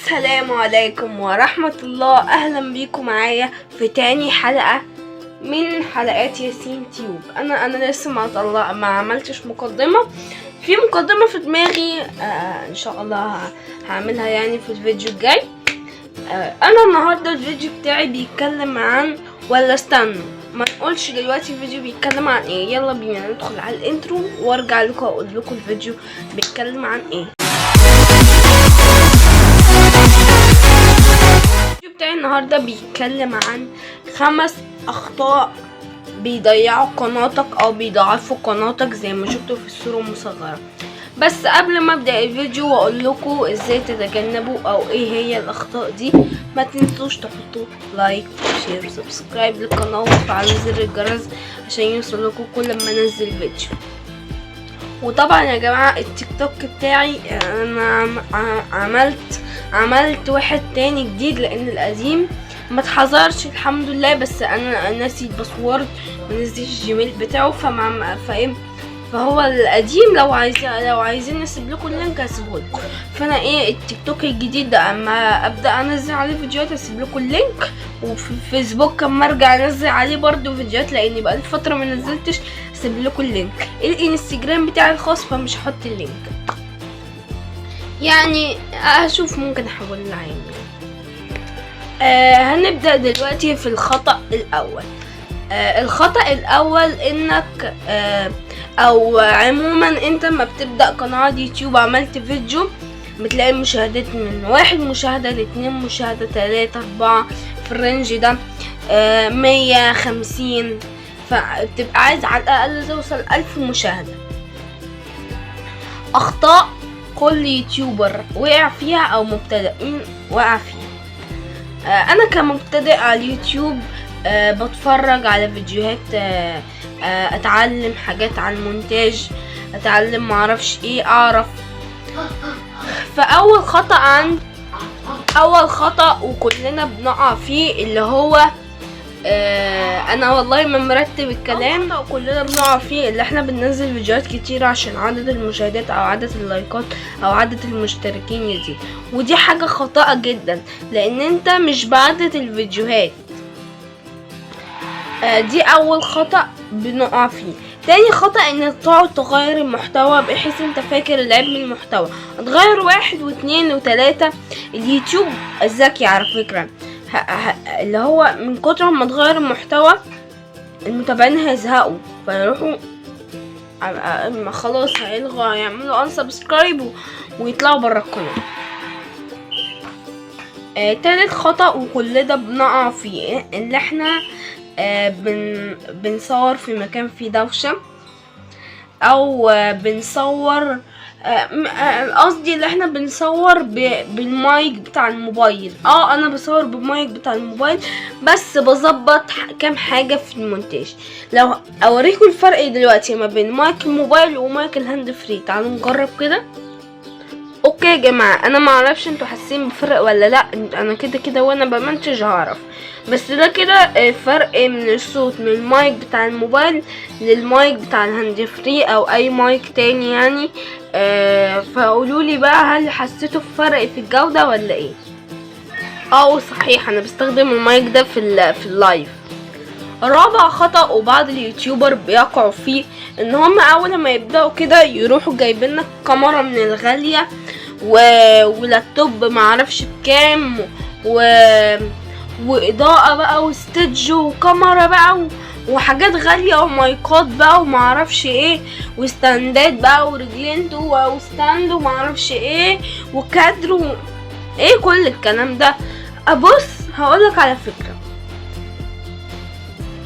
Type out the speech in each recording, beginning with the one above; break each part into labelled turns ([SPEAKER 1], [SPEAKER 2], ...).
[SPEAKER 1] السلام عليكم ورحمة الله. اهلا بيكم معايا في تاني حلقة من حلقات ياسين تيوب. انا لسه ما عملتش مقدمة. في مقدمة في دماغي ان شاء الله هعملها يعني في الفيديو الجاي. انا النهاردة الفيديو بتاعي بيتكلم عن، ولا استنوا ما نقولش دلوقتي الفيديو بيتكلم عن ايه. يلا بينا ندخل على الانترو وارجع لكم اقول لكم الفيديو بيتكلم عن ايه. الفيديو بتاعي النهارده بيتكلم عن 5 اخطاء بيضيعوا قناتك او بيضعفوا قناتك زي ما شفتوا في الصورة المصغرة. بس قبل ما ابدا الفيديو واقول لكم ازاي تتجنبوا او ايه هي الاخطاء دي، ما تنسوش تحطوا لايك وشير وسبسكرايب للقناه وتفعلوا زر الجرس عشان يوصل لكم كل ما انزل فيديو. وطبعا يا جماعه التيك توك بتاعي انا عملت واحد تاني جديد لان القديم ما اتحذرش الحمد لله، بس انا نسيت باسورد ونسيت الجيميل بتاعه فهو القديم لو عايزين نسيب لكم اللينك هسيبه لكم. فانا التيك توك الجديد ده اما ابدا انزل عليه فيديوهات هسيب لكم اللينك، وفي فيسبوك اما ارجع انزل عليه برضو فيديوهات لاني بقالي فتره ما نزلتش هسيب لكم اللينك. الانستجرام بتاعي الخاص فمش هحط اللينك، يعني هشوف ممكن احول العين. هنبدا دلوقتي في الخطأ الاول. الخطأ الاول انك او عموما انت ما بتبدأ قناة يوتيوب عملت فيديو بتلاقي المشاهدات من 1 مشاهدة ل2 مشاهدة 3 4 في الرينج ده 150، فبتبقى عايز على الاقل توصل 1000 مشاهدة. اخطاء كل يوتيوبر وقع فيها او مبتدئين وقع فيها. انا كمبتدئ على اليوتيوب بتفرج على فيديوهات، اتعلم حاجات عن المونتاج، اتعلم معرفش ايه اعرف. فاول خطأ وكلنا بنقع فيه اللي هو انا والله ما مرتب الكلام، وكلنا بنقع فيه اللي احنا بننزل فيديوهات كتير عشان عدد المشاهدات او عدد اللايكات او عدد المشتركين يزيد، ودي حاجة خطأ جدا لان انت مش بعدد الفيديوهات. دي اول خطأ بنقع فيه. تاني خطأ انك تقعد تغير المحتوى بحيث انت فاكر العيب من المحتوى، تغير 1 و2 و3. اليوتيوب ذكي على فكرة، اللي هو من كتر ما تغير المحتوى المتابعين هيزهقوا فيروحوا خلاص هيلغوا يعملوا انسبسكرايب ويطلعوا برا القناة. تالت خطأ وكل ده بنقع فيه اللي احنا بنصور في مكان فيه دوشة او بنصور قصدي اللي احنا بنصور بالمايك بتاع الموبايل. انا بصور بالمايك بتاع الموبايل بس بظبط كام حاجة في المونتاج. لو اوريكم الفرق دلوقتي ما بين مايك الموبايل ومايك الهاند فري، تعالوا نجرب كده. اوكي يا جماعة، انا ما اعرفش انتوا حاسين بفرق ولا لا، انا كده وانا بمنتج هعرف، بس ده كده فرق من الصوت من المايك بتاع الموبايل للمايك بتاع الهاند فري او اي مايك تاني يعني. فقولولي بقى هل حسيتوا بفرق في الجودة ولا ايه؟ صحيح انا بستخدم المايك ده في اللايف. رابع خطأ وبعض اليوتيوبر بيقعوا فيه ان هم اول ما يبدأوا كده يروحوا جايبين لك كاميرا من الغالية ولابتوب معرفش بكام واضاءة بقى واستديو وكاميرا بقى وحاجات غالية ومايكات بقى ومعرفش ايه وستاندات بقى ورجلين وستاند ومعرفش ايه وكادر كل الكلام ده. ابص هقولك على فكرة،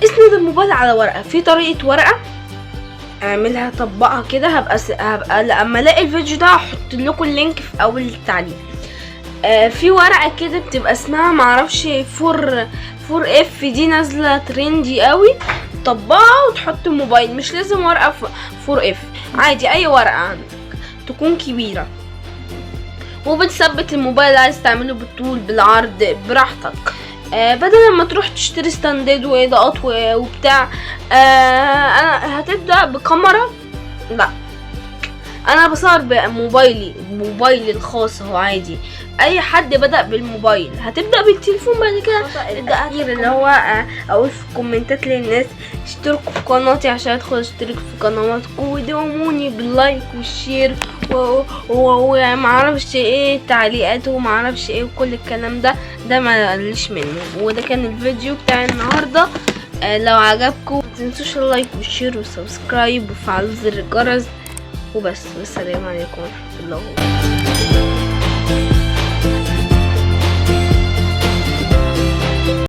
[SPEAKER 1] اسند الموبايل على ورقة، في طريقة ورقة اعملها طبقها كده. هبقى لما الاقي الفيديو ده هحط لكم اللينك في اول التعليق. في ورقة كده بتبقى اسمها معرفش 4 اف، دي نازلة ترندي قوي. طبقها وتحط الموبايل، مش لازم ورقة 4 اف، عادي اي ورقة عندك تكون كبيرة، وبتثبت الموبايل عايز تعمله بالطول بالعرض براحتك. بدل ما تروح تشتري ستاندات واضاءات وبتاع. انا هتبدأ بكاميرا، لا انا بصور بموبايلي الخاص اهو عادي اي حد بدأ بالموبايل هتبدأ بالتليفون بعد كده. الاخير اللي هو اقول في الكومنتات للناس اشتركوا في قناتي عشان ادخل اشترك في قنواتكم ودعموني باللايك والشير ومعرفش ايه تعليقات ومعرفش ايه وكل الكلام ده ما قلش منه. وده كان الفيديو بتاع النهارده. لو عجبكم متنسوش اللايك والشير والسبسكرايب وفعلوا زر الجرس وبس. والسلام عليكم ورحمة الله وبركاته.